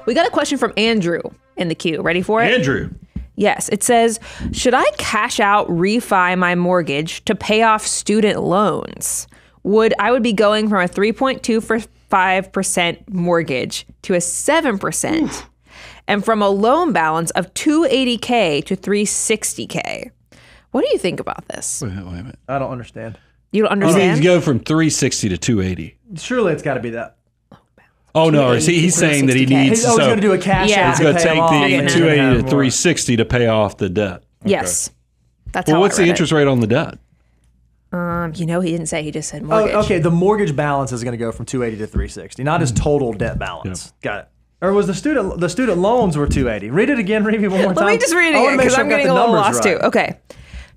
We got a question from Andrew in the queue. Ready for it? Andrew. Yes. It says, should I cash out, refi my mortgage to pay off student loans? I would be going from a 3.25% mortgage to a 7%. Oof. And from a loan balance of $280K to $360K. What do you think about this? Wait a minute. I don't understand. You don't understand? You go from 360 to 280. Surely it's got to be that. Oh, no. He's saying that he needs... He's going to do a cash out. He's going to take the 280 to 360 to pay off the debt. Okay. Yes. That's how what's the interest rate on the debt? He didn't say. He just said mortgage. Oh, okay. The mortgage balance is going to go from 280 to 360, not his total debt balance. Yep. Got it. Or was the student loans were 280? Read it again, Reevy, one more time. Let me just read it again because I'm getting a little lost too. Okay.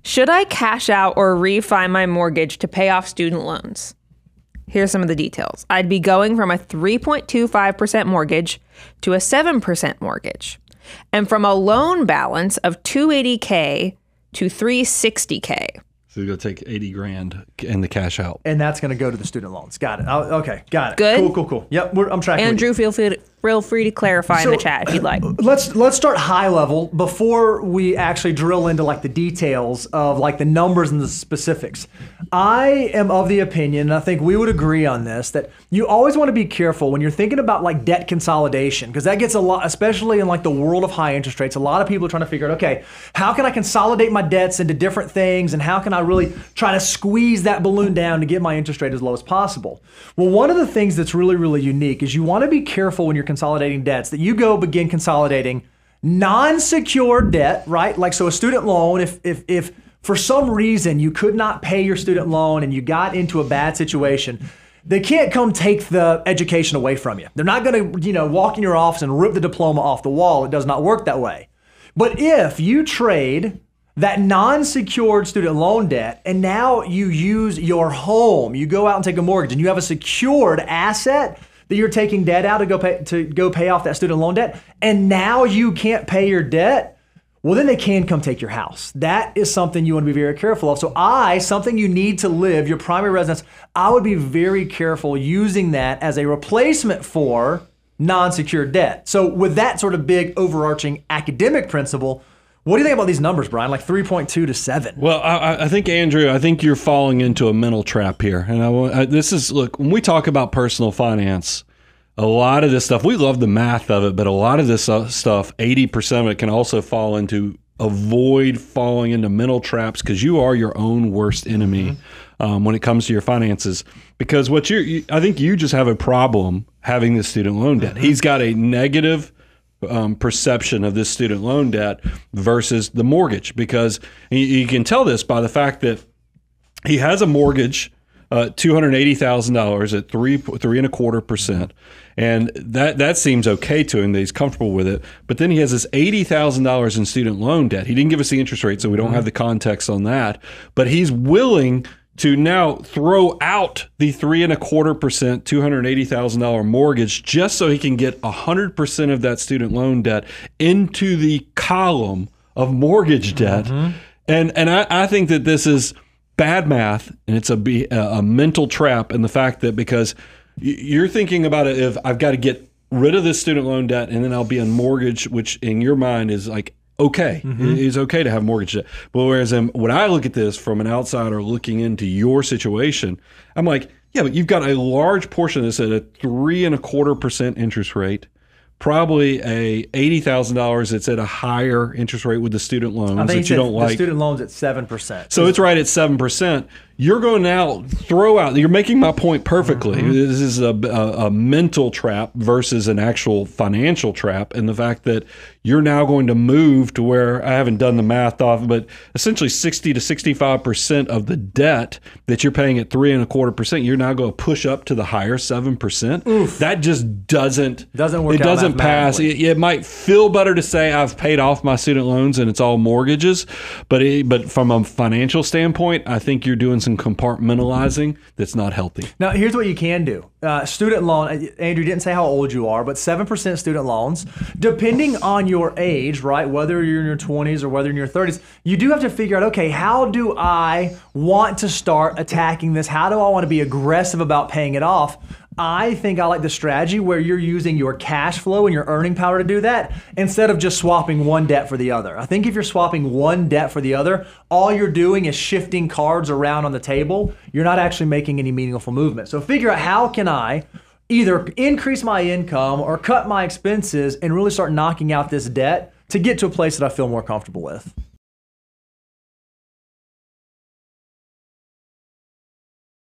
Should I cash out or refi my mortgage to pay off student loans? Here's some of the details. I'd be going from a 3.25% mortgage to a 7% mortgage. And from a loan balance of $280K to $360K. So you're going to take 80 grand and the cash out. And that's going to go to the student loans. Got it. Okay. Got it. Good. Cool. Yep. I'm tracking. Andrew, feel free to clarify in the chat if you'd like. Let's start high level before we actually drill into like the details of like the numbers and the specifics. I am of the opinion, and I think we would agree on this, that you always want to be careful when you're thinking about like debt consolidation, because that gets a lot, especially in like the world of high interest rates. A lot of people are trying to figure out, okay, how can I consolidate my debts into different things, and how can I really try to squeeze that balloon down to get my interest rate as low as possible? Well, one of the things that's really, really unique is you want to be careful when you're consolidating debts that you begin consolidating non-secured debt, right? Like, so a student loan, if for some reason you could not pay your student loan and you got into a bad situation, they can't come take the education away from you. They're not going to, walk in your office and rip the diploma off the wall. It does not work that way. But if you trade that non-secured student loan debt and now you use your home, you go out and take a mortgage and you have a secured asset that you're taking debt out to go pay off that student loan debt, and now you can't pay your debt, well, then they can come take your house. That is something you want to be very careful of. So something you need to live, your primary residence, I would be very careful using that as a replacement for non-secured debt. So with that sort of big overarching academic principle, what do you think about these numbers, Brian? Like 3.2 to 7. Well, I think, Andrew, you're falling into a mental trap here. And look, when we talk about personal finance, a lot of this stuff, we love the math of it, but a lot of this stuff, 80% of it can also fall into avoid falling into mental traps, because you are your own worst enemy when it comes to your finances. Because I think you just have a problem having this student loan debt. He's got a negative perception of this student loan debt versus the mortgage, because you can tell this by the fact that he has a mortgage, $280,000 at 3.25%, and that seems okay to him, that he's comfortable with it. But then he has this $80,000 in student loan debt. He didn't give us the interest rate, so we don't have the context on that. But he's willing to now throw out the 3.25% $280,000 mortgage just so he can get 100% of that student loan debt into the column of mortgage debt. And I think that this is bad math, and it's a mental trap, and the fact that because you're thinking about it, if I've got to get rid of this student loan debt and then I'll be on mortgage, which in your mind is like, okay, it's okay to have mortgage debt. But whereas when I look at this from an outsider looking into your situation, I'm like, yeah, but you've got a large portion of this at a 3.25% interest rate, probably a $80,000 that's at a higher interest rate with the student loans that you don't like. The student loans at 7%. So it's right at 7%. You're going to now throw out, you're making my point perfectly. This is a mental trap versus an actual financial trap. And the fact that you're now going to move to where, I haven't done the math off, but essentially 60 to 65% of the debt that you're paying at 3.25%, you're now going to push up to the higher 7%. Oof. That just doesn't work. It doesn't pass. It might feel better to say I've paid off my student loans and it's all mortgages, but from a financial standpoint, I think you're doing some compartmentalizing that's not healthy. Now, here's what you can do. Student loan, Andrew didn't say how old you are, but 7% student loans, depending on your age, right, whether you're in your 20s or whether you're in your 30s, you do have to figure out, okay, how do I want to start attacking this? How do I want to be aggressive about paying it off? I think I like the strategy where you're using your cash flow and your earning power to do that instead of just swapping one debt for the other. I think if you're swapping one debt for the other, all you're doing is shifting cards around on the table. You're not actually making any meaningful movement. So figure out how can I either increase my income or cut my expenses and really start knocking out this debt to get to a place that I feel more comfortable with.